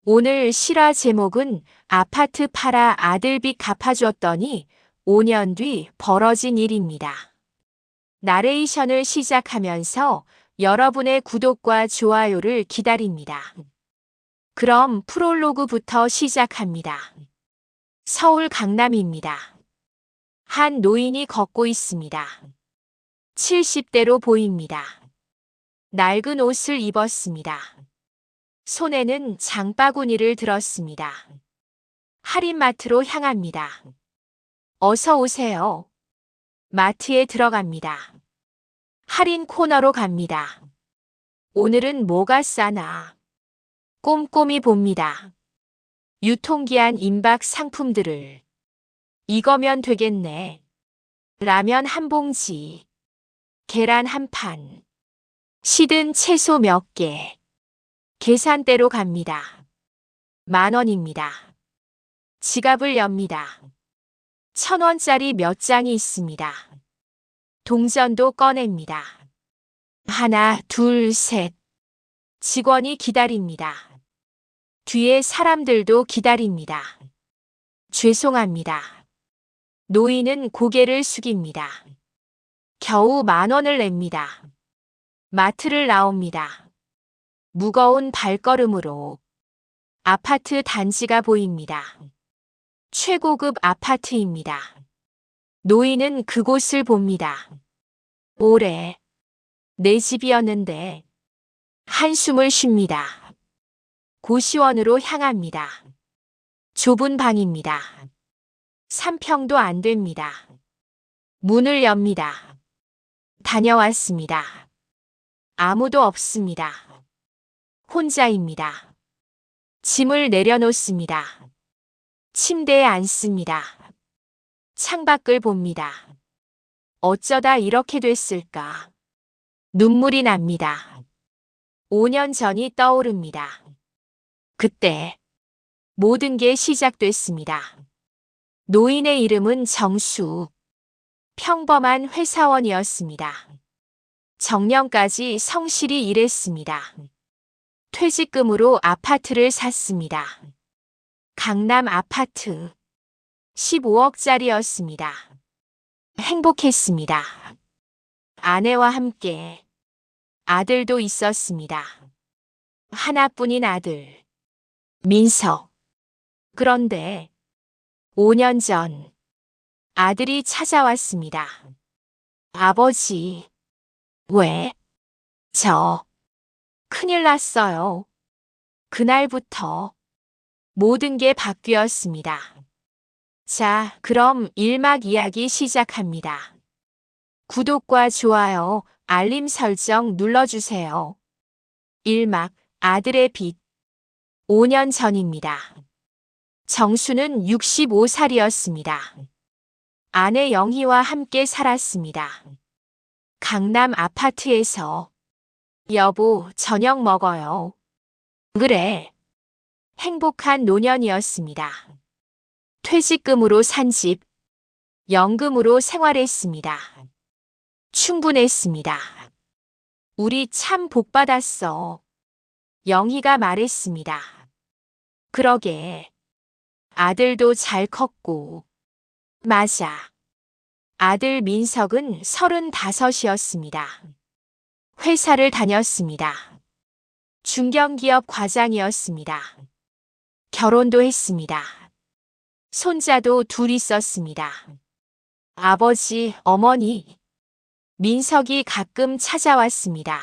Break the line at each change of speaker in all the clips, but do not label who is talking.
오늘 실화 제목은 아파트 팔아 아들 빚 갚아줬더니 5년 뒤 벌어진 일입니다. 나레이션을 시작하면서 여러분의 구독과 좋아요를 기다립니다. 그럼 프롤로그부터 시작합니다. 서울 강남입니다. 한 노인이 걷고 있습니다. 70대로 보입니다. 낡은 옷을 입었습니다. 손에는 장바구니를 들었습니다. 할인마트로 향합니다. 어서 오세요. 마트에 들어갑니다. 할인 코너로 갑니다. 오늘은 뭐가 싸나? 꼼꼼히 봅니다. 유통기한 임박 상품들을. 이거면 되겠네. 라면 한 봉지. 계란 한 판. 시든 채소 몇 개. 계산대로 갑니다. 10,000원입니다. 지갑을 엽니다. 1,000원짜리 몇 장이 있습니다. 동전도 꺼냅니다. 하나, 둘, 셋. 직원이 기다립니다. 뒤에 사람들도 기다립니다. 죄송합니다. 노인은 고개를 숙입니다. 겨우 10,000원을 냅니다. 마트를 나옵니다. 무거운 발걸음으로 아파트 단지가 보입니다. 최고급 아파트입니다. 노인은 그곳을 봅니다. 올해 내 집이었는데 한숨을 쉽니다. 고시원으로 향합니다. 좁은 방입니다. 3평도 안 됩니다. 문을 엽니다. 다녀왔습니다. 아무도 없습니다. 혼자입니다. 짐을 내려놓습니다. 침대에 앉습니다. 창밖을 봅니다. 어쩌다 이렇게 됐을까? 눈물이 납니다. 5년 전이 떠오릅니다. 그때 모든 게 시작됐습니다. 노인의 이름은 정수. 평범한 회사원이었습니다. 정년까지 성실히 일했습니다. 퇴직금으로 아파트를 샀습니다. 강남 아파트. 15억짜리였습니다. 행복했습니다. 아내와 함께. 아들도 있었습니다. 하나뿐인 아들. 민석. 그런데 5년 전 아들이 찾아왔습니다. 아버지. 왜? 큰일 났어요. 그날부터 모든 게 바뀌었습니다. 자, 그럼 1막 이야기 시작합니다. 구독과 좋아요, 알림 설정 눌러주세요. 1막 아들의 빚. 5년 전입니다. 정수는 65살이었습니다. 아내 영희와 함께 살았습니다. 강남 아파트에서. 여보, 저녁 먹어요. 그래. 행복한 노년이었습니다. 퇴직금으로 산 집. 연금으로 생활했습니다. 충분했습니다. 우리 참 복받았어. 영희가 말했습니다. 그러게. 아들도 잘 컸고. 맞아. 아들 민석은 35이었습니다. 회사를 다녔습니다. 중견기업 과장이었습니다. 결혼도 했습니다. 손자도 둘 있었습니다. 아버지, 어머니. 민석이 가끔 찾아왔습니다.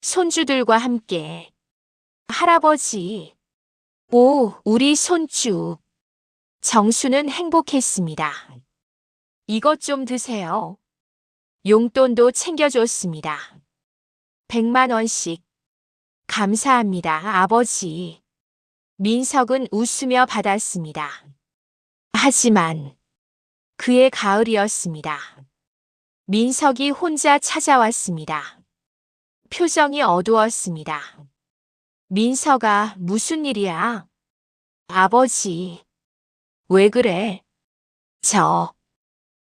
손주들과 함께. 할아버지. 오, 우리 손주. 정수는 행복했습니다. 이것 좀 드세요. 용돈도 챙겨줬습니다. 100만 원씩. 감사합니다, 아버지. 민석은 웃으며 받았습니다. 하지만 그의 가을이었습니다. 민석이 혼자 찾아왔습니다. 표정이 어두웠습니다. 민석아, 무슨 일이야? 아버지. 왜 그래?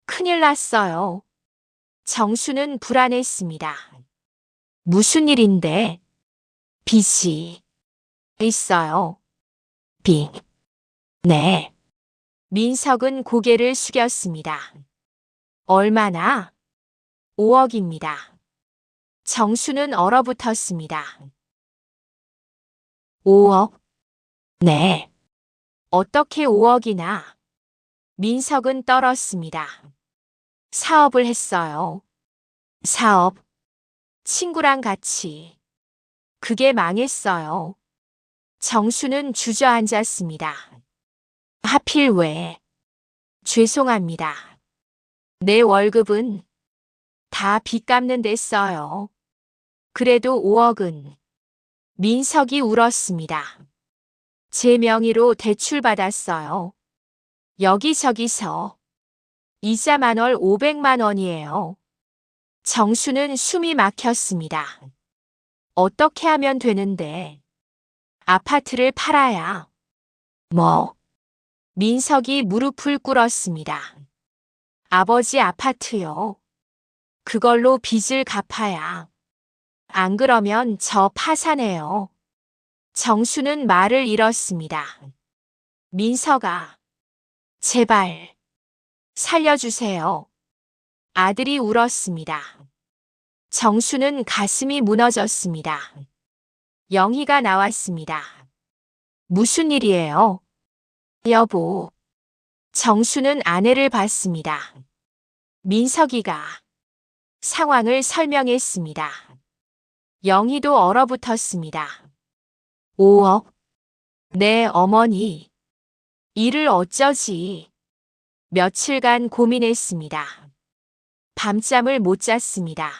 큰일 났어요. 정수는 불안했습니다. 무슨 일인데? 빚이 있어요. 네. 민석은 고개를 숙였습니다. 얼마나? 5억입니다. 정수는 얼어붙었습니다. 5억? 네. 어떻게 5억이나? 민석은 떨었습니다. 사업을 했어요. 사업. 친구랑 같이. 그게 망했어요. 정수는 주저앉았습니다. 하필 왜? 죄송합니다. 내 월급은 다 빚 갚는 데 써요. 그래도 5억은. 민석이 울었습니다. 제 명의로 대출받았어요. 여기저기서. 이자 만월 500만 원이에요. 정수는 숨이 막혔습니다. 어떻게 하면 되는데? 아파트를 팔아야. 뭐? 민석이 무릎을 꿇었습니다. 아버지 아파트요. 그걸로 빚을 갚아야. 안 그러면 저 파산해요. 정수는 말을 잃었습니다. 민석아, 제발 살려주세요. 아들이 울었습니다. 정수는 가슴이 무너졌습니다. 영희가 나왔습니다. 무슨 일이에요? 여보. 정수는 아내를 봤습니다. 민석이가 상황을 설명했습니다. 영희도 얼어붙었습니다. 5억? 네, 어머니. 일을 어쩌지? 며칠간 고민했습니다. 밤잠을 못 잤습니다.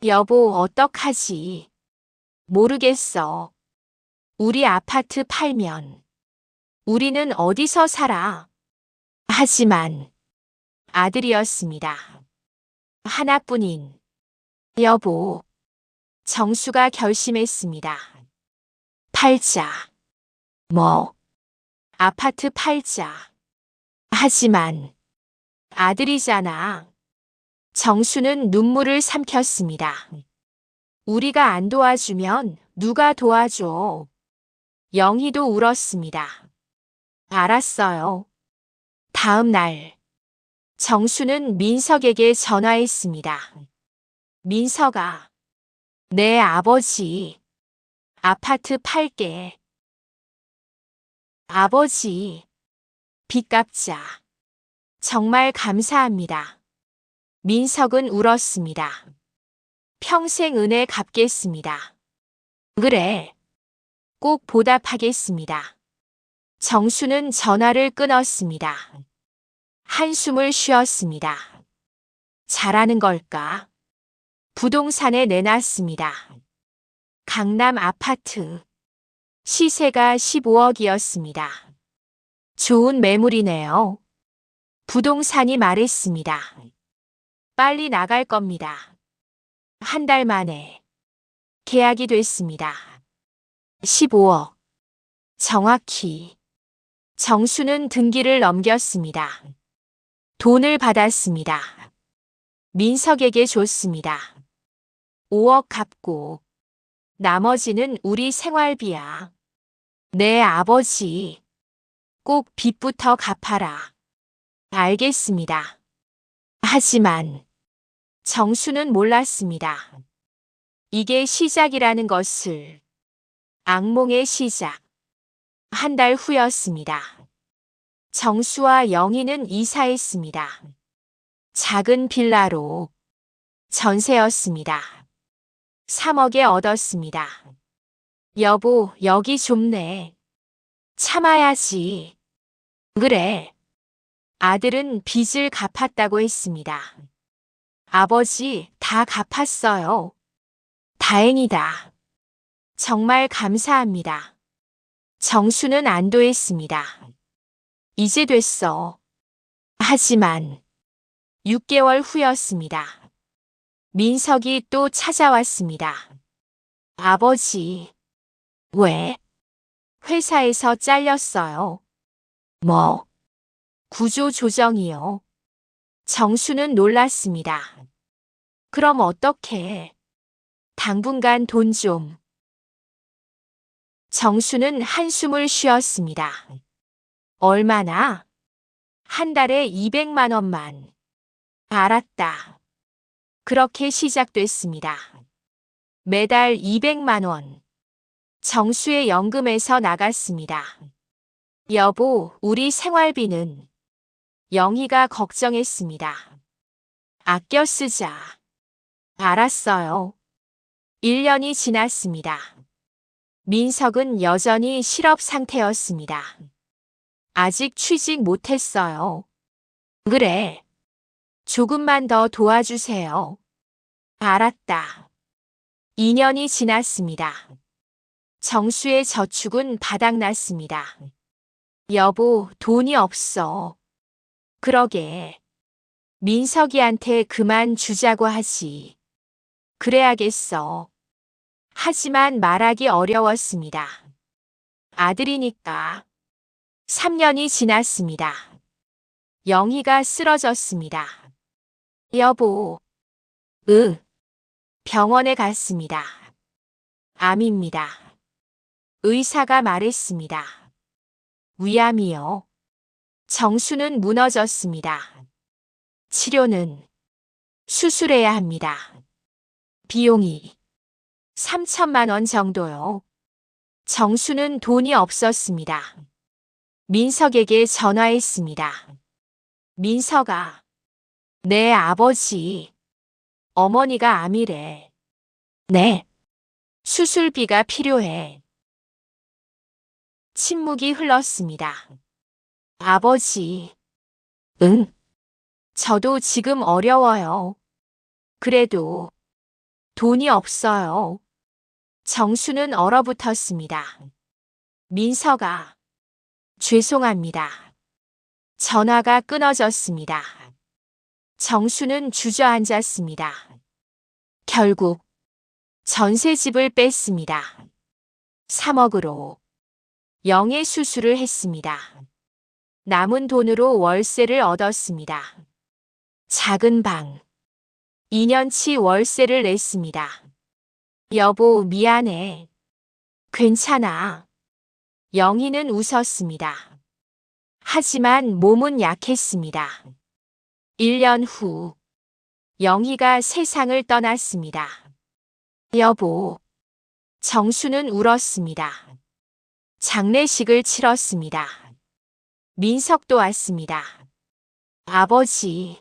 여보, 어떡하지? 모르겠어. 우리 아파트 팔면 우리는 어디서 살아? 하지만 아들이었습니다. 하나뿐인. 여보. 정수가 결심했습니다. 팔자. 뭐? 아파트 팔자. 하지만 아들이잖아. 정수는 눈물을 삼켰습니다. 우리가 안 도와주면 누가 도와줘? 영희도 울었습니다. 알았어요. 다음 날 정수는 민석에게 전화했습니다. 민석아, 내 아버지 아파트 팔게. 아버지, 빚 갚자. 정말 감사합니다. 민석은 울었습니다. 평생 은혜 갚겠습니다. 그래. 꼭 보답하겠습니다. 정수는 전화를 끊었습니다. 한숨을 쉬었습니다. 잘하는 걸까? 부동산에 내놨습니다. 강남 아파트. 시세가 15억이었습니다. 좋은 매물이네요. 부동산이 말했습니다. 빨리 나갈 겁니다. 한 달 만에 계약이 됐습니다. 15억. 정확히. 정수는 등기를 넘겼습니다. 돈을 받았습니다. 민석에게 줬습니다. 5억 갚고 나머지는 우리 생활비야. 내 아버지. 꼭 빚부터 갚아라. 알겠습니다. 하지만 정수는 몰랐습니다. 이게 시작이라는 것을. 악몽의 시작. 한 달 후였습니다. 정수와 영희는 이사했습니다. 작은 빌라로. 전세였습니다. 3억에 얻었습니다. 여보, 여기 좁네. 참아야지. 그래. 아들은 빚을 갚았다고 했습니다. 아버지, 다 갚았어요. 다행이다. 정말 감사합니다. 정수는 안도했습니다. 이제 됐어. 하지만 6개월 후였습니다. 민석이 또 찾아왔습니다. 아버지. 왜? 회사에서 잘렸어요. 뭐? 구조 조정이요. 정수는 놀랐습니다. 그럼 어떡해? 당분간 돈 좀 정수는 한숨을 쉬었습니다. 얼마나? 한 달에 200만 원만. 알았다. 그렇게 시작됐습니다. 매달 200만 원. 정수의 연금에서 나갔습니다. 여보, 우리 생활비는? 영희가 걱정했습니다. 아껴 쓰자. 알았어요. 1년이 지났습니다. 민석은 여전히 실업 상태였습니다. 아직 취직 못했어요. 그래. 조금만 더 도와주세요. 알았다. 2년이 지났습니다. 정수의 저축은 바닥났습니다. 여보, 돈이 없어. 그러게. 민석이한테 그만 주자고 하지. 그래야겠어. 하지만 말하기 어려웠습니다. 아들이니까. 3년이 지났습니다. 영희가 쓰러졌습니다. 여보. 병원에 갔습니다. 암입니다. 의사가 말했습니다. 위암이요. 정수는 무너졌습니다. 치료는 수술해야 합니다. 비용이 3천만 원 정도요. 정수는 돈이 없었습니다. 민석에게 전화했습니다. 민석아, 내 아버지, 어머니가 암이래. 네. 수술비가 필요해. 침묵이 흘렀습니다. 아버지. 응. 저도 지금 어려워요. 그래도 돈이 없어요. 정수는 얼어붙었습니다. 민석아. 죄송합니다. 전화가 끊어졌습니다. 정수는 주저앉았습니다. 결국 전셋집을 뺐습니다. 3억으로 영의 수술을 했습니다. 남은 돈으로 월세를 얻었습니다. 작은 방. 2년치 월세를 냈습니다. 여보, 미안해. 괜찮아. 영희는 웃었습니다. 하지만 몸은 약했습니다. 1년 후, 영희가 세상을 떠났습니다. 여보. 정수는 울었습니다. 장례식을 치렀습니다. 민석도 왔습니다. 아버지.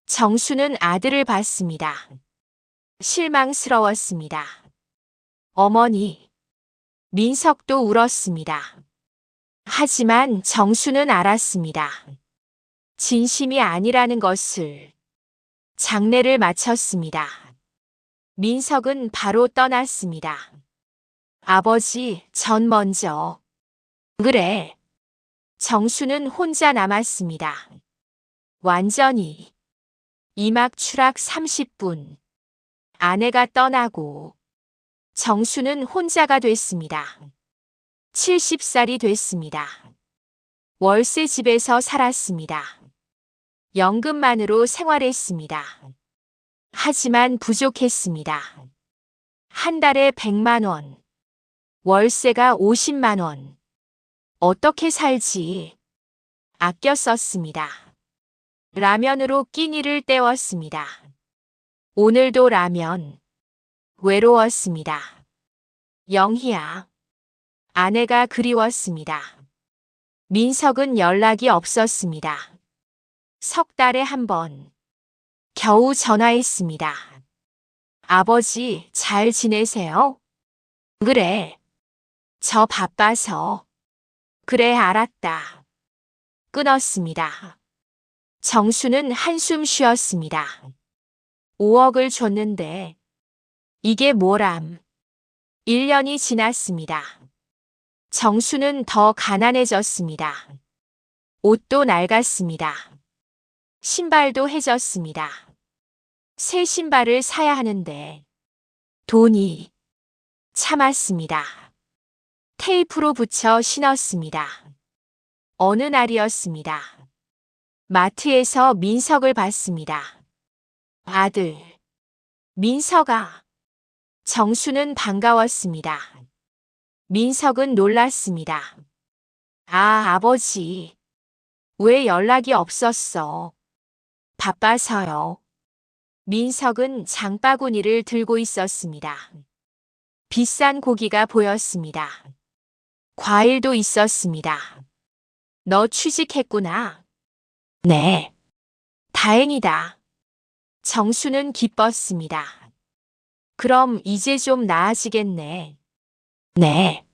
정수는 아들을 봤습니다. 실망스러웠습니다. 어머니. 민석도 울었습니다. 하지만 정수는 알았습니다. 진심이 아니라는 것을. 장례를 마쳤습니다. 민석은 바로 떠났습니다. 아버지, 전 먼저. 그래. 정수는 혼자 남았습니다. 완전히. 이막 추락 30분. 아내가 떠나고 정수는 혼자가 됐습니다. 70살이 됐습니다. 월세 집에서 살았습니다. 연금만으로 생활했습니다. 하지만 부족했습니다. 한 달에 100만 원. 월세가 50만 원. 어떻게 살지? 아껴 썼습니다. 라면으로 끼니를 때웠습니다. 오늘도 라면. 외로웠습니다. 영희야. 아내가 그리웠습니다. 민석은 연락이 없었습니다. 석 달에 한 번. 겨우 전화했습니다. 아버지, 잘 지내세요? 그래. 저 바빠서. 그래, 알았다. 끊었습니다. 정수는 한숨 쉬었습니다. 5억을 줬는데 이게 뭐람. 1년이 지났습니다. 정수는 더 가난해졌습니다. 옷도 낡았습니다. 신발도 해졌습니다. 새 신발을 사야 하는데 돈이. 참았습니다. 테이프로 붙여 신었습니다. 어느 날이었습니다. 마트에서 민석을 봤습니다. 아들. 민석아. 정수는 반가웠습니다. 민석은 놀랐습니다. 아, 아버지. 왜 연락이 없었어? 바빠서요. 민석은 장바구니를 들고 있었습니다. 비싼 고기가 보였습니다. 과일도 있었습니다. 너 취직했구나. 네. 다행이다. 정수는 기뻤습니다. 그럼 이제 좀 나아지겠네. 네.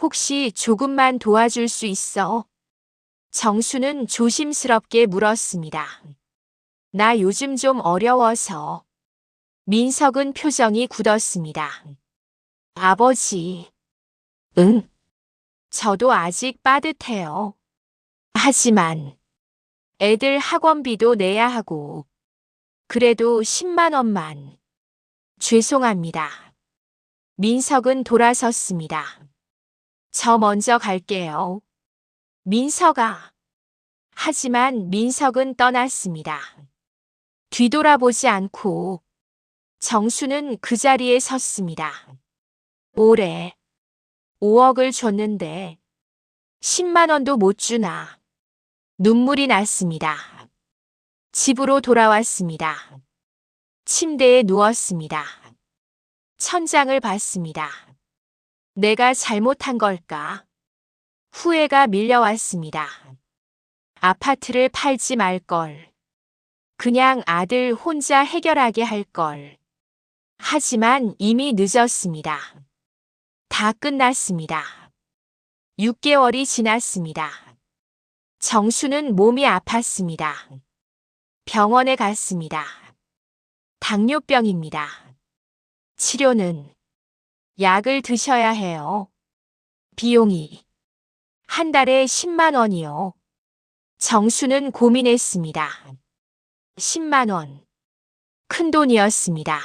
혹시 조금만 도와줄 수 있어? 정수는 조심스럽게 물었습니다. 나 요즘 좀 어려워서. 민석은 표정이 굳었습니다. 아버지. 응. 저도 아직 빠듯해요. 하지만 애들 학원비도 내야 하고. 그래도 10만 원만. 죄송합니다. 민석은 돌아섰습니다. 저 먼저 갈게요. 민석아. 하지만 민석은 떠났습니다. 뒤돌아보지 않고 정수는 그 자리에 섰습니다. 올해 5억을 줬는데 10만 원도 못 주나. 눈물이 났습니다. 집으로 돌아왔습니다. 침대에 누웠습니다. 천장을 봤습니다. 내가 잘못한 걸까? 후회가 밀려왔습니다. 아파트를 팔지 말 걸. 그냥 아들 혼자 해결하게 할 걸. 하지만 이미 늦었습니다. 다 끝났습니다. 6개월이 지났습니다. 정수는 몸이 아팠습니다. 병원에 갔습니다. 당뇨병입니다. 치료는 약을 드셔야 해요. 비용이 한 달에 10만 원이요. 정수는 고민했습니다. 10만 원. 큰 돈이었습니다.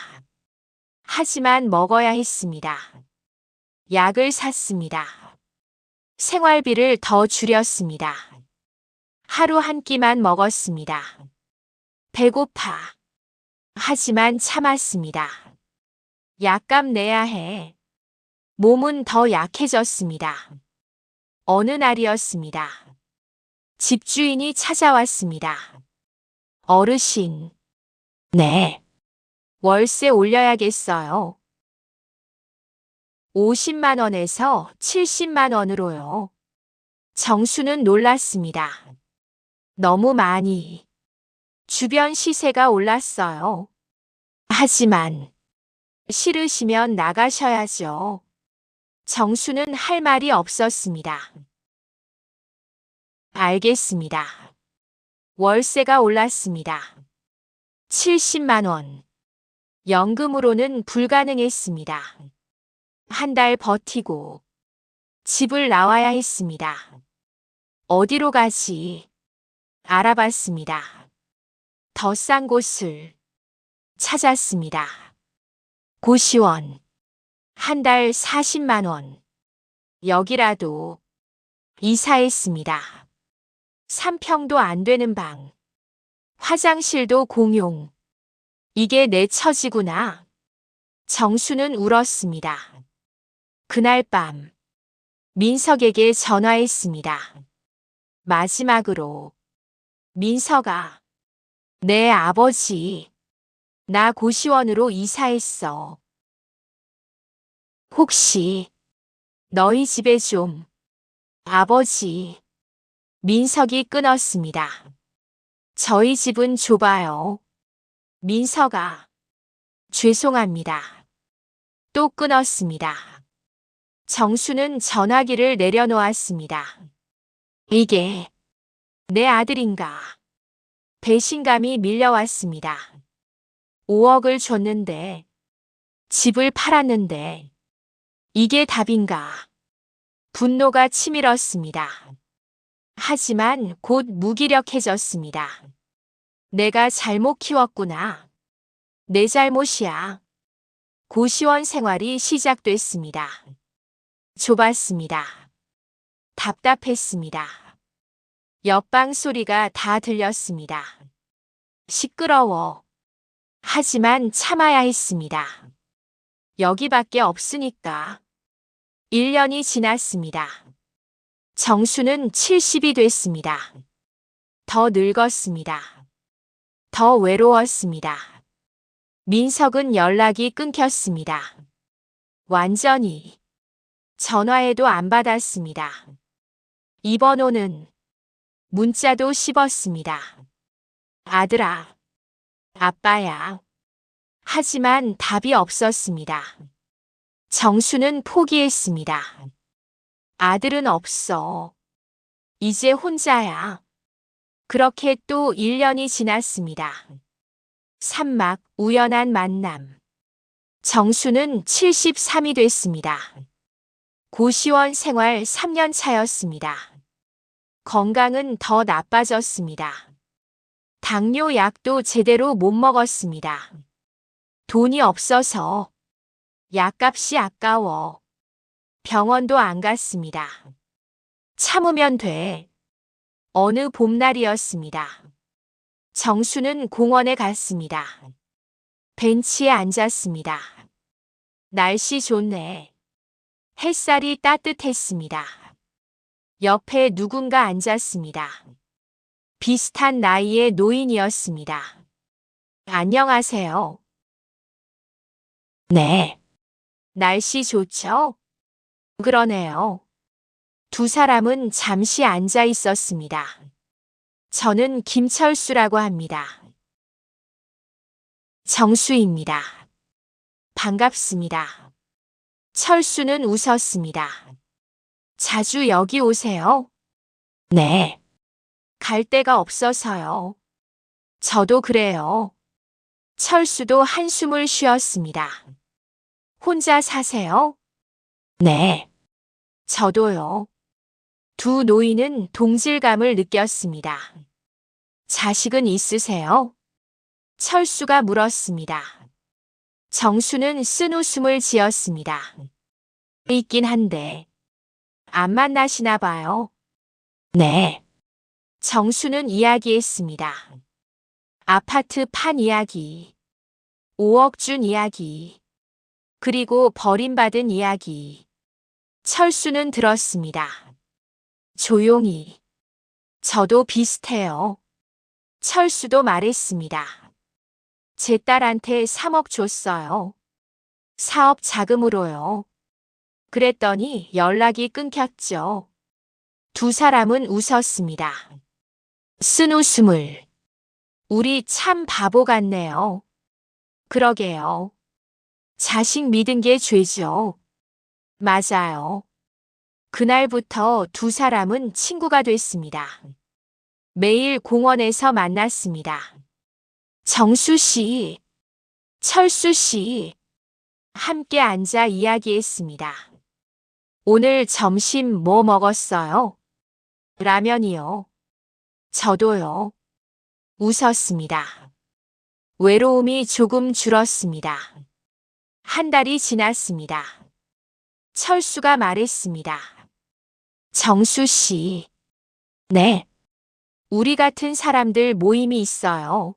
하지만 먹어야 했습니다. 약을 샀습니다. 생활비를 더 줄였습니다. 하루 한 끼만 먹었습니다. 배고파. 하지만 참았습니다. 약값 내야 해. 몸은 더 약해졌습니다. 어느 날이었습니다. 집주인이 찾아왔습니다. 어르신. 네. 월세 올려야겠어요. 50만 원에서 70만 원으로요. 정수는 놀랐습니다. 너무 많이. 주변 시세가 올랐어요. 하지만 싫으시면 나가셔야죠. 정수는 할 말이 없었습니다. 알겠습니다. 월세가 올랐습니다. 70만 원. 연금으로는 불가능했습니다. 한 달 버티고 집을 나와야 했습니다. 어디로 가지? 알아봤습니다. 더 싼 곳을 찾았습니다. 고시원. 한 달 40만 원. 여기라도 이사했습니다. 3평도 안 되는 방. 화장실도 공용. 이게 내 처지구나. 정수는 울었습니다. 그날 밤 민석에게 전화했습니다. 마지막으로. 민석아. 내 아버지. 나 고시원으로 이사했어. 혹시 너희 집에 좀. 아버지. 민석이 끊었습니다. 저희 집은 좁아요. 민석아. 죄송합니다. 또 끊었습니다. 정수는 전화기를 내려놓았습니다. 이게 내 아들인가? 배신감이 밀려왔습니다. 5억을 줬는데, 집을 팔았는데, 이게 답인가? 분노가 치밀었습니다. 하지만 곧 무기력해졌습니다. 내가 잘못 키웠구나. 내 잘못이야. 고시원 생활이 시작됐습니다. 좁았습니다. 답답했습니다. 옆방 소리가 다 들렸습니다. 시끄러워. 하지만 참아야 했습니다. 여기밖에 없으니까. 1년이 지났습니다. 정수는 70이 됐습니다. 더 늙었습니다. 더 외로웠습니다. 민석은 연락이 끊겼습니다. 완전히. 전화해도 안 받았습니다. 이번호는 문자도 씹었습니다. 아들아, 아빠야. 하지만 답이 없었습니다. 정수는 포기했습니다. 아들은 없어. 이제 혼자야. 그렇게 또 1년이 지났습니다. 산막, 우연한 만남. 정수는 73이 됐습니다. 고시원 생활 3년 차였습니다. 건강은 더 나빠졌습니다. 당뇨 약도 제대로 못 먹었습니다. 돈이 없어서 약값이 아까워. 병원도 안 갔습니다. 참으면 돼. 어느 봄날이었습니다. 정수는 공원에 갔습니다. 벤치에 앉았습니다. 날씨 좋네. 햇살이 따뜻했습니다. 옆에 누군가 앉았습니다. 비슷한 나이의 노인이었습니다. 안녕하세요. 네. 날씨 좋죠? 그러네요. 두 사람은 잠시 앉아 있었습니다. 저는 김철수라고 합니다. 정수입니다. 반갑습니다. 철수는 웃었습니다. 자주 여기 오세요? 네. 갈 데가 없어서요. 저도 그래요. 철수도 한숨을 쉬었습니다. 혼자 사세요? 네. 저도요. 두 노인은 동질감을 느꼈습니다. 자식은 있으세요? 철수가 물었습니다. 정수는 쓴웃음을 지었습니다. 있긴 한데 안 만나시나 봐요. 네. 정수는 이야기했습니다. 아파트 판 이야기, 5억 준 이야기, 그리고 버림받은 이야기. 철수는 들었습니다. 조용히. 저도 비슷해요. 철수도 말했습니다. 제 딸한테 3억 줬어요. 사업 자금으로요. 그랬더니 연락이 끊겼죠. 두 사람은 웃었습니다. 쓴웃음을. 우리 참 바보 같네요. 그러게요. 자식 믿은 게 죄죠. 맞아요. 그날부터 두 사람은 친구가 됐습니다. 매일 공원에서 만났습니다. 정수 씨, 철수 씨, 함께 앉아 이야기했습니다. 오늘 점심 뭐 먹었어요? 라면이요. 저도요. 웃었습니다. 외로움이 조금 줄었습니다. 한 달이 지났습니다. 철수가 말했습니다. 정수 씨. 네. 우리 같은 사람들 모임이 있어요.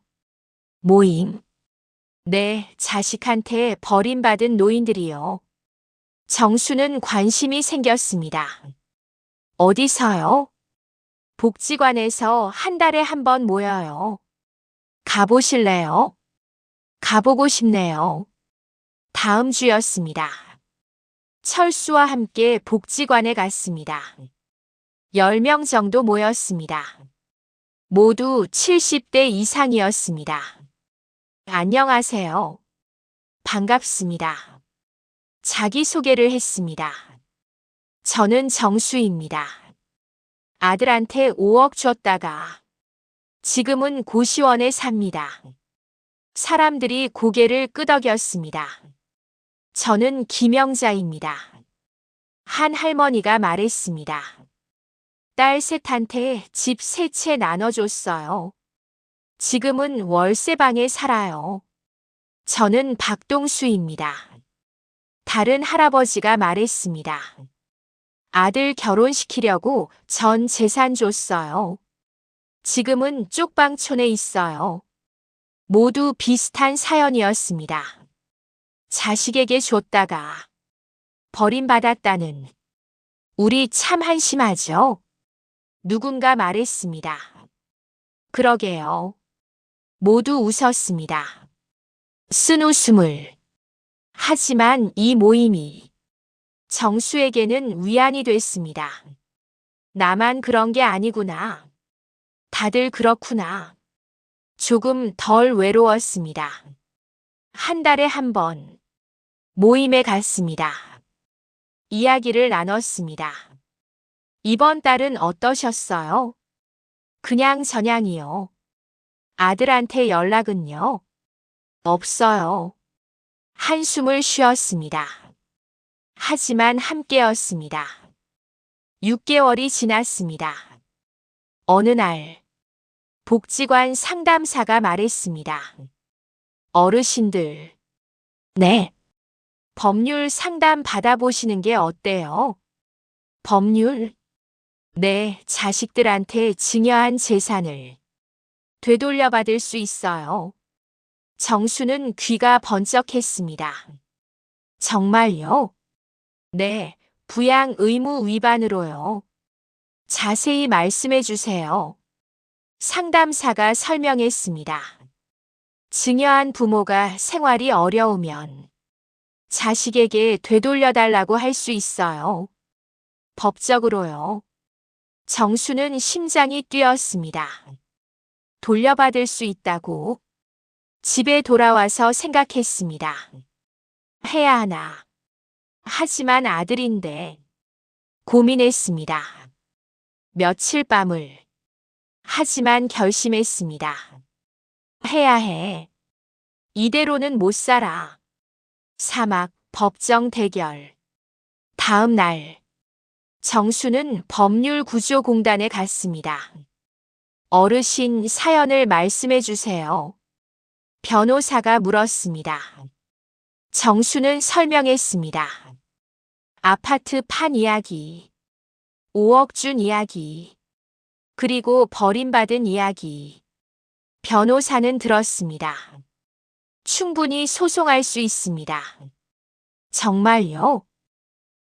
모임? 네, 자식한테 버림받은 노인들이요. 정수는 관심이 생겼습니다. 어디서요? 복지관에서 한 달에 한 번 모여요. 가보실래요? 가보고 싶네요. 다음 주였습니다. 철수와 함께 복지관에 갔습니다. 10명 정도 모였습니다. 모두 70대 이상이었습니다. 안녕하세요. 반갑습니다. 자기소개를 했습니다. 저는 정수입니다. 아들한테 5억 줬다가 지금은 고시원에 삽니다. 사람들이 고개를 끄덕였습니다. 저는 김영자입니다. 한 할머니가 말했습니다. 딸 셋한테 집 3채 나눠줬어요. 지금은 월세방에 살아요. 저는 박동수입니다. 다른 할아버지가 말했습니다. 아들 결혼시키려고 전 재산 줬어요. 지금은 쪽방촌에 있어요. 모두 비슷한 사연이었습니다. 자식에게 줬다가 버림받았다는. 우리 참 한심하죠? 누군가 말했습니다. 그러게요. 모두 웃었습니다. 쓴 웃음을. 하지만 이 모임이 정수에게는 위안이 됐습니다. 나만 그런 게 아니구나. 다들 그렇구나. 조금 덜 외로웠습니다. 한 달에 한 번 모임에 갔습니다. 이야기를 나눴습니다. 이번 달은 어떠셨어요? 그냥 저냥이요. 아들한테 연락은요? 없어요. 한숨을 쉬었습니다. 하지만 함께였습니다. 6개월이 지났습니다. 어느 날 복지관 상담사가 말했습니다. 어르신들, 네. 법률 상담 받아보시는 게 어때요? 법률? 네, 자식들한테 증여한 재산을 되돌려받을 수 있어요. 정수는 귀가 번쩍했습니다. 정말요? 네, 부양 의무 위반으로요. 자세히 말씀해 주세요. 상담사가 설명했습니다. 증여한 부모가 생활이 어려우면 자식에게 되돌려달라고 할 수 있어요. 법적으로요. 정수는 심장이 뛰었습니다. 돌려받을 수 있다고? 집에 돌아와서 생각했습니다. 해야 하나. 하지만 아들인데. 고민했습니다. 며칠 밤을. 하지만 결심했습니다. 해야 해. 이대로는 못 살아. 사막, 법정 대결. 다음 날. 정수는 법률구조공단에 갔습니다. 어르신 사연을 말씀해 주세요. 변호사가 물었습니다. 정수는 설명했습니다. 아파트 판 이야기, 5억 준 이야기, 그리고 버림받은 이야기. 변호사는 들었습니다. 충분히 소송할 수 있습니다. 정말요?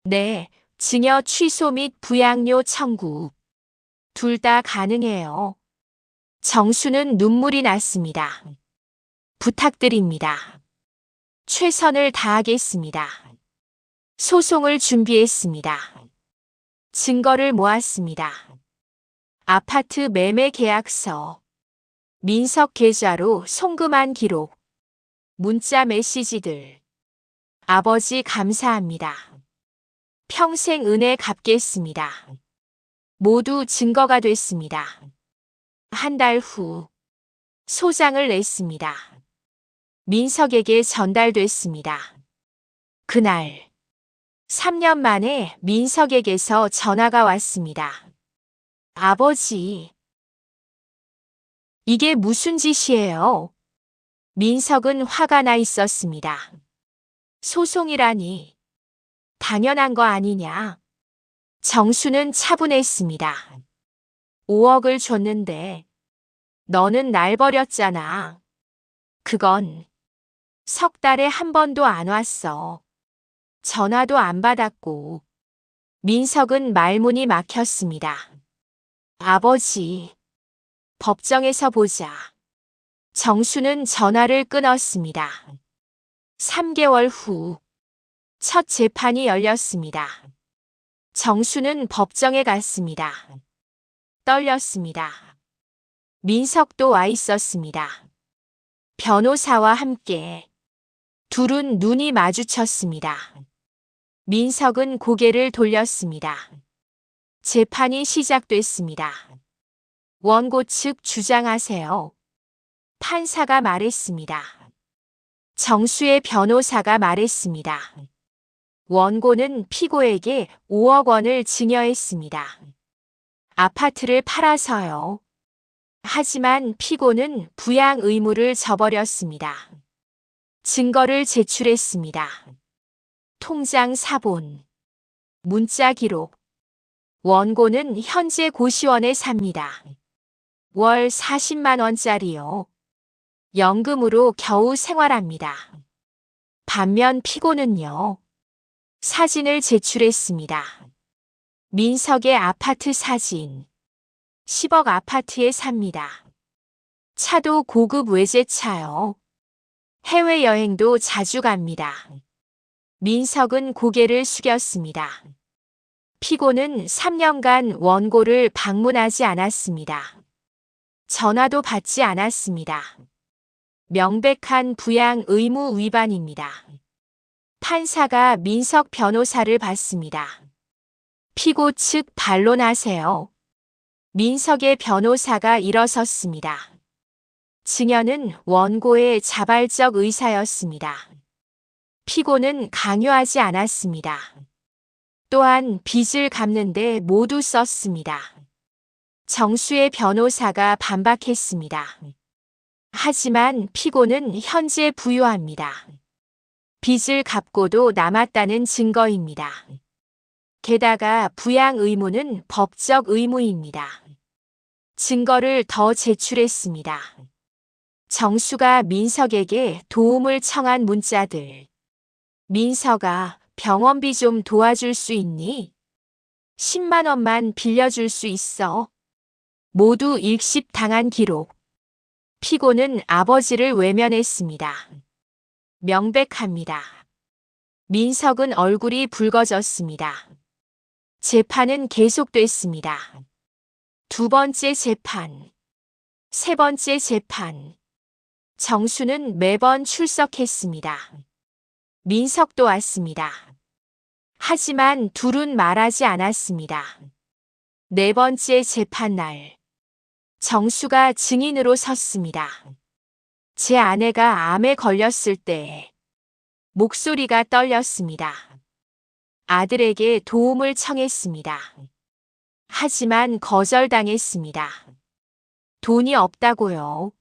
네, 증여 취소 및 부양료 청구. 둘 다 가능해요. 정수는 눈물이 났습니다. 부탁드립니다. 최선을 다하겠습니다. 소송을 준비했습니다. 증거를 모았습니다. 아파트 매매 계약서, 민석 계좌로 송금한 기록, 문자 메시지들. 아버지 감사합니다. 평생 은혜 갚겠습니다. 모두 증거가 됐습니다. 한 달 후, 소장을 냈습니다. 민석에게 전달됐습니다. 그날, 3년 만에 민석에게서 전화가 왔습니다. 아버지, 이게 무슨 짓이에요? 민석은 화가 나 있었습니다. 소송이라니. 당연한 거 아니냐. 정수는 차분했습니다. 5억을 줬는데 너는 날 버렸잖아. 그건 석 달에 한 번도 안 왔어. 전화도 안 받았고. 민석은 말문이 막혔습니다. 아버지, 법정에서 보자. 정수는 전화를 끊었습니다. 3개월 후, 첫 재판이 열렸습니다. 정수는 법정에 갔습니다. 떨렸습니다. 민석도 와 있었습니다. 변호사와 함께. 둘은 눈이 마주쳤습니다. 민석은 고개를 돌렸습니다. 재판이 시작됐습니다. 원고 측 주장하세요. 판사가 말했습니다. 정수의 변호사가 말했습니다. 원고는 피고에게 5억 원을 증여했습니다. 아파트를 팔아서요. 하지만 피고는 부양 의무를 저버렸습니다. 증거를 제출했습니다. 통장 사본, 문자 기록. 원고는 현재 고시원에 삽니다. 월 40만 원짜리요. 연금으로 겨우 생활합니다. 반면 피고는요. 사진을 제출했습니다. 민석의 아파트 사진. 10억 아파트에 삽니다. 차도 고급 외제차요. 해외여행도 자주 갑니다. 민석은 고개를 숙였습니다. 피고는 3년간 원고를 방문하지 않았습니다. 전화도 받지 않았습니다. 명백한 부양 의무 위반입니다. 판사가 민석 변호사를 받습니다. 피고 측 반론하세요. 민석의 변호사가 일어섰습니다. 증언은 원고의 자발적 의사였습니다. 피고는 강요하지 않았습니다. 또한 빚을 갚는데 모두 썼습니다. 정수의 변호사가 반박했습니다. 하지만 피고는 현재 부유합니다. 빚을 갚고도 남았다는 증거입니다. 게다가 부양 의무는 법적 의무입니다. 증거를 더 제출했습니다. 정수가 민석에게 도움을 청한 문자들. 민석아, 병원비 좀 도와줄 수 있니? 10만 원만 빌려줄 수 있어. 모두 일십당한 기록. 피고는 아버지를 외면했습니다. 명백합니다. 민석은 얼굴이 붉어졌습니다. 재판은 계속됐습니다. 두 번째 재판, 세 번째 재판. 정수는 매번 출석했습니다. 민석도 왔습니다. 하지만 둘은 말하지 않았습니다. 네 번째 재판날. 정수가 증인으로 섰습니다. 제 아내가 암에 걸렸을 때 목소리가 떨렸습니다. 아들에게 도움을 청했습니다. 하지만 거절당했습니다. 돈이 없다고요.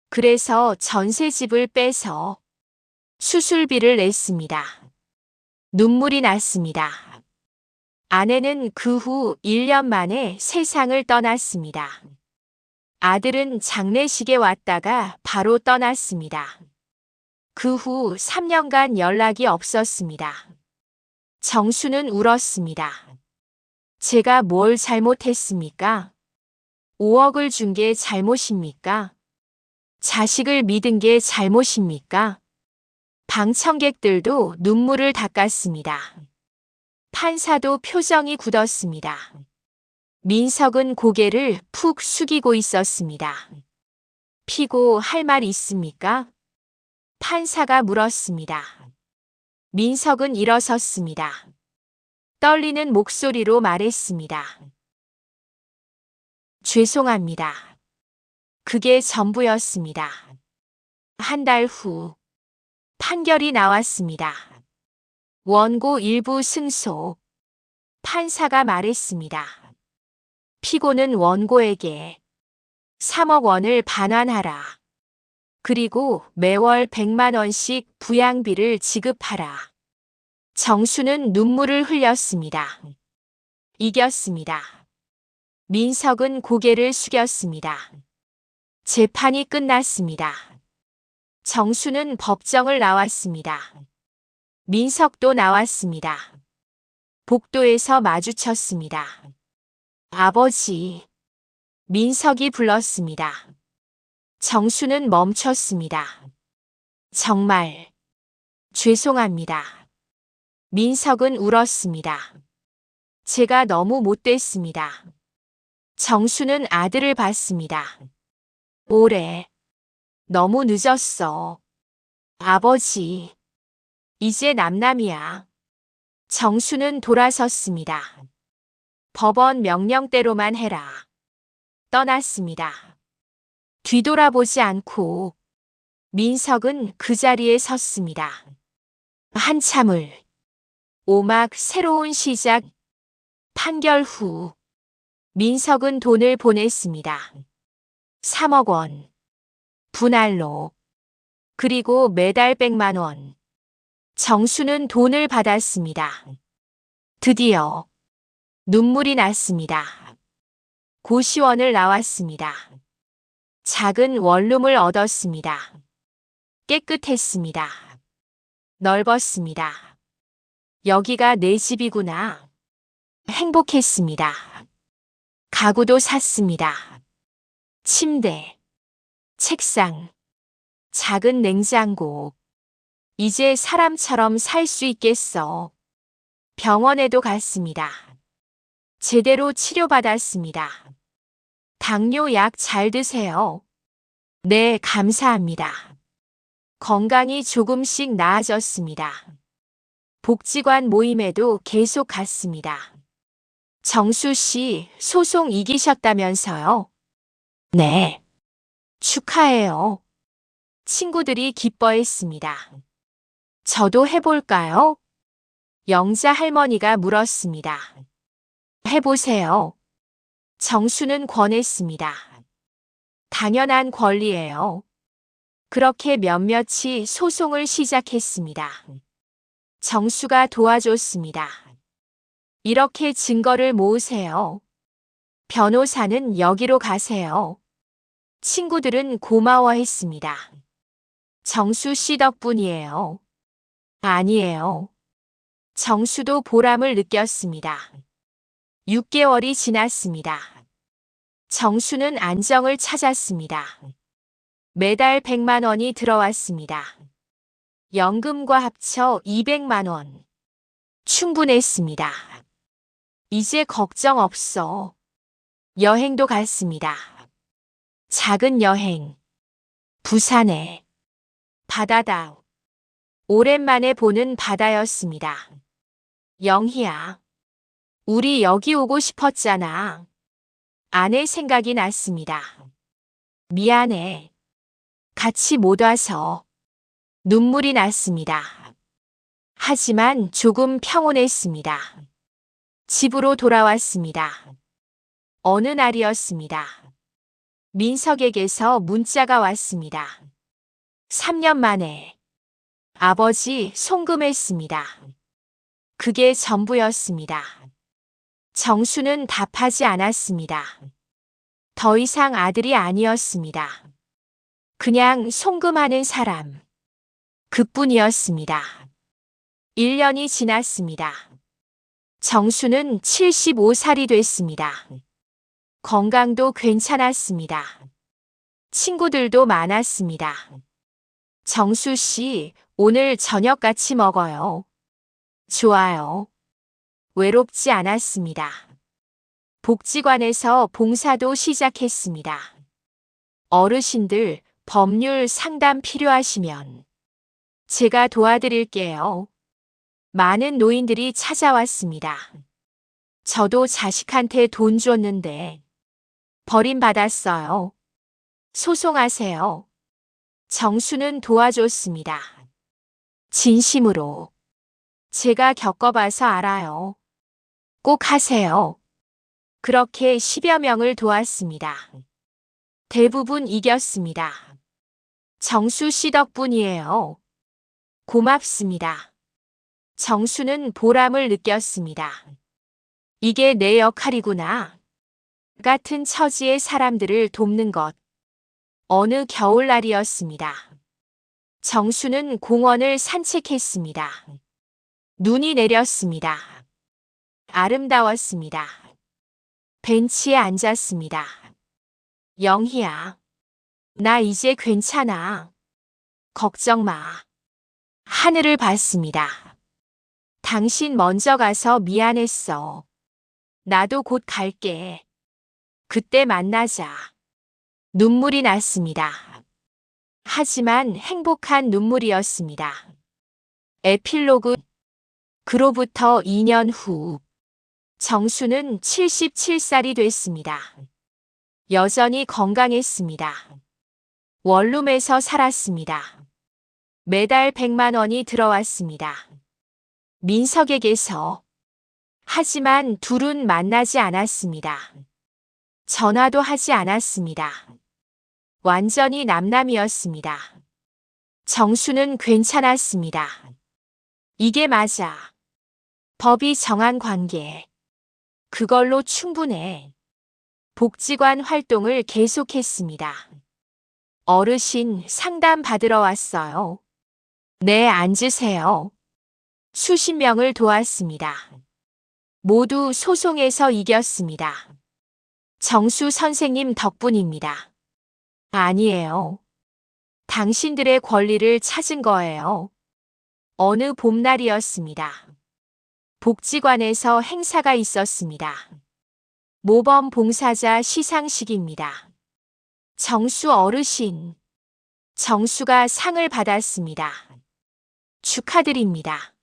그래서 전셋집을 빼서 수술비를 냈습니다. 눈물이 났습니다. 아내는 그 후 1년 만에 세상을 떠났습니다. 아들은 장례식에 왔다가 바로 떠났습니다. 그 후 3년간 연락이 없었습니다. 정수는 울었습니다. 제가 뭘 잘못했습니까? 5억을 준 게 잘못입니까? 자식을 믿은 게 잘못입니까? 방청객들도 눈물을 닦았습니다. 판사도 표정이 굳었습니다. 민석은 고개를 푹 숙이고 있었습니다. 피고 할 말 있습니까? 판사가 물었습니다. 민석은 일어섰습니다. 떨리는 목소리로 말했습니다. 죄송합니다. 그게 전부였습니다. 한 달 후 판결이 나왔습니다. 원고 일부 승소. 판사가 말했습니다. 피고는 원고에게 3억 원을 반환하라. 그리고 매월 100만 원씩 부양비를 지급하라. 정수는 눈물을 흘렸습니다. 이겼습니다. 민석은 고개를 숙였습니다. 재판이 끝났습니다. 정수는 법정을 나왔습니다. 민석도 나왔습니다. 복도에서 마주쳤습니다. 아버지. 민석이 불렀습니다. 정수는 멈췄습니다. 정말 죄송합니다. 민석은 울었습니다. 제가 너무 못됐습니다. 정수는 아들을 봤습니다. 올해 너무 늦었어. 아버지. 이제 남남이야. 정수는 돌아섰습니다. 법원 명령대로만 해라. 떠났습니다. 뒤돌아보지 않고 민석은 그 자리에 섰습니다. 한참을 오막 새로운 시작. 판결 후 민석은 돈을 보냈습니다. 3억 원. 분할로. 그리고 매달 100만 원. 정수는 돈을 받았습니다. 드디어 눈물이 났습니다. 고시원을 나왔습니다. 작은 원룸을 얻었습니다. 깨끗했습니다. 넓었습니다. 여기가 내 집이구나. 행복했습니다. 가구도 샀습니다. 침대, 책상, 작은 냉장고. 이제 사람처럼 살 수 있겠어. 병원에도 갔습니다. 제대로 치료받았습니다. 당뇨 약 잘 드세요. 네, 감사합니다. 건강이 조금씩 나아졌습니다. 복지관 모임에도 계속 갔습니다. 정수 씨, 소송 이기셨다면서요? 네. 축하해요. 친구들이 기뻐했습니다. 저도 해볼까요? 영자 할머니가 물었습니다. 해보세요. 정수는 권했습니다. 당연한 권리예요. 그렇게 몇몇이 소송을 시작했습니다. 정수가 도와줬습니다. 이렇게 증거를 모으세요. 변호사는 여기로 가세요. 친구들은 고마워했습니다. 정수 씨 덕분이에요. 아니에요. 정수도 보람을 느꼈습니다. 6개월이 지났습니다. 정수는 안정을 찾았습니다. 매달 100만 원이 들어왔습니다. 연금과 합쳐 200만 원. 충분했습니다. 이제 걱정 없어. 여행도 갔습니다. 작은 여행. 부산에. 바다다. 오랜만에 보는 바다였습니다. 영희야. 우리 여기 오고 싶었잖아. 아내 생각이 났습니다. 미안해. 같이 못 와서. 눈물이 났습니다. 하지만 조금 평온했습니다. 집으로 돌아왔습니다. 어느 날이었습니다. 민석에게서 문자가 왔습니다. 3년 만에. 아버지 송금했습니다. 그게 전부였습니다. 정수는 답하지 않았습니다. 더 이상 아들이 아니었습니다. 그냥 송금하는 사람. 그뿐이었습니다. 1년이 지났습니다. 정수는 75살이 됐습니다. 건강도 괜찮았습니다. 친구들도 많았습니다. 정수 씨, 오늘 저녁 같이 먹어요. 좋아요. 외롭지 않았습니다. 복지관에서 봉사도 시작했습니다. 어르신들 법률 상담 필요하시면 제가 도와드릴게요. 많은 노인들이 찾아왔습니다. 저도 자식한테 돈 줬는데 버림받았어요. 소송하세요. 정수는 도와줬습니다. 진심으로. 제가 겪어봐서 알아요. 꼭 하세요. 그렇게 10여 명을 도왔습니다. 대부분 이겼습니다. 정수 씨 덕분이에요. 고맙습니다. 정수는 보람을 느꼈습니다. 이게 내 역할이구나. 같은 처지의 사람들을 돕는 것. 어느 겨울날이었습니다. 정수는 공원을 산책했습니다. 눈이 내렸습니다. 아름다웠습니다. 벤치에 앉았습니다. 영희야, 나 이제 괜찮아. 걱정 마. 하늘을 봤습니다. 당신 먼저 가서 미안했어. 나도 곧 갈게. 그때 만나자. 눈물이 났습니다. 하지만 행복한 눈물이었습니다. 에필로그. 그로부터 2년 후. 정수는 77살이 됐습니다. 여전히 건강했습니다. 원룸에서 살았습니다. 매달 100만 원이 들어왔습니다. 민석에게서. 하지만 둘은 만나지 않았습니다. 전화도 하지 않았습니다. 완전히 남남이었습니다. 정수는 괜찮았습니다. 이게 맞아. 법이 정한 관계. 그걸로 충분해. 복지관 활동을 계속했습니다. 어르신 상담 받으러 왔어요. 네, 앉으세요. 수십 명을 도왔습니다. 모두 소송에서 이겼습니다. 정수 선생님 덕분입니다. 아니에요. 당신들의 권리를 찾은 거예요. 어느 봄날이었습니다. 복지관에서 행사가 있었습니다. 모범 봉사자 시상식입니다. 정수 어르신. 정수가 상을 받았습니다. 축하드립니다.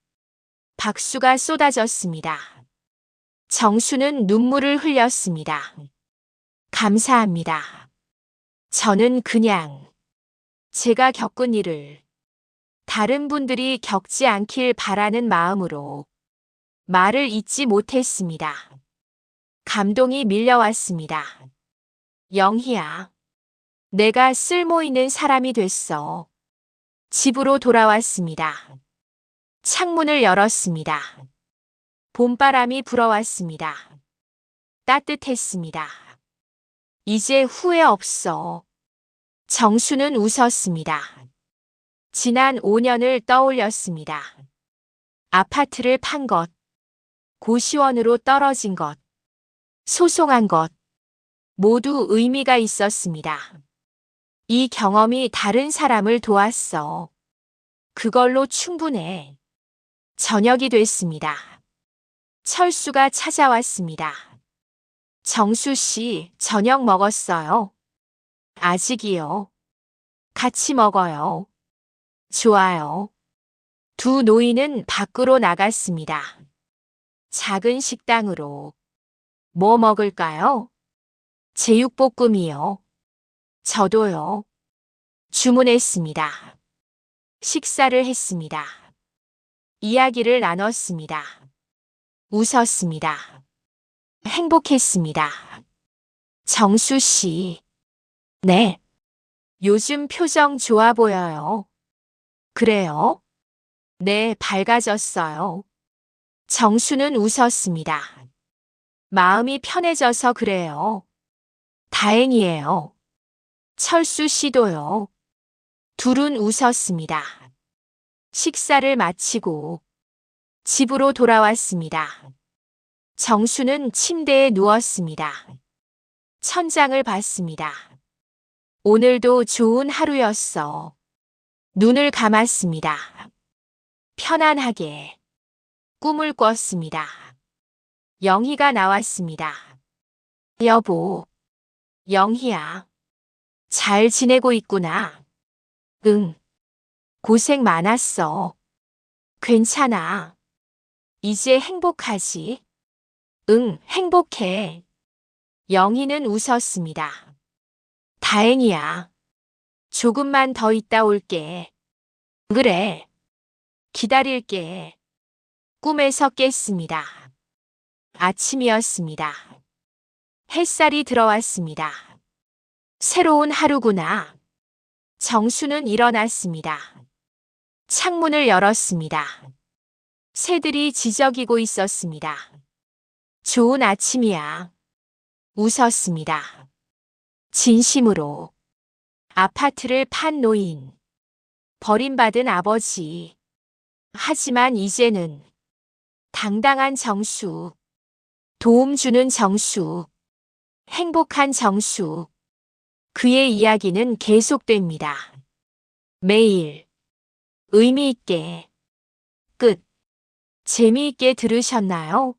박수가 쏟아졌습니다. 정수는 눈물을 흘렸습니다. 감사합니다. 저는 그냥 제가 겪은 일을 다른 분들이 겪지 않길 바라는 마음으로 말을 잇지 못했습니다. 감동이 밀려왔습니다. 영희야, 내가 쓸모 있는 사람이 됐어. 집으로 돌아왔습니다. 창문을 열었습니다. 봄바람이 불어왔습니다. 따뜻했습니다. 이제 후회 없어. 정수는 웃었습니다. 지난 5년을 떠올렸습니다. 아파트를 판 것, 고시원으로 떨어진 것, 소송한 것, 모두 의미가 있었습니다. 이 경험이 다른 사람을 도왔어. 그걸로 충분해. 저녁이 됐습니다. 철수가 찾아왔습니다. 정수 씨, 저녁 먹었어요? 아직이요. 같이 먹어요. 좋아요. 두 노인은 밖으로 나갔습니다. 작은 식당으로. 뭐 먹을까요? 제육볶음이요. 저도요. 주문했습니다. 식사를 했습니다. 이야기를 나눴습니다. 웃었습니다. 행복했습니다. 정수 씨. 네. 요즘 표정 좋아 보여요. 그래요? 네, 밝아졌어요. 정수는 웃었습니다. 마음이 편해져서 그래요. 다행이에요. 철수 씨도요. 둘은 웃었습니다. 식사를 마치고 집으로 돌아왔습니다. 정수는 침대에 누웠습니다. 천장을 봤습니다. 오늘도 좋은 하루였어. 눈을 감았습니다. 편안하게 꿈을 꿨습니다. 영희가 나왔습니다. 여보, 영희야. 잘 지내고 있구나. 응. 고생 많았어. 괜찮아. 이제 행복하지? 응, 행복해. 영희는 웃었습니다. 다행이야. 조금만 더 있다 올게. 그래. 기다릴게. 꿈에서 깼습니다. 아침이었습니다. 햇살이 들어왔습니다. 새로운 하루구나. 정수는 일어났습니다. 창문을 열었습니다. 새들이 지저귀고 있었습니다. 좋은 아침이야. 웃었습니다. 진심으로. 아파트를 판 노인. 버림받은 아버지. 하지만 이제는 당당한 정수. 도움 주는 정수. 행복한 정수. 그의 이야기는 계속됩니다. 매일 의미 있게 끝. 재미있게 들으셨나요?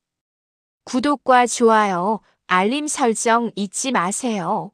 구독과 좋아요, 알림 설정 잊지 마세요.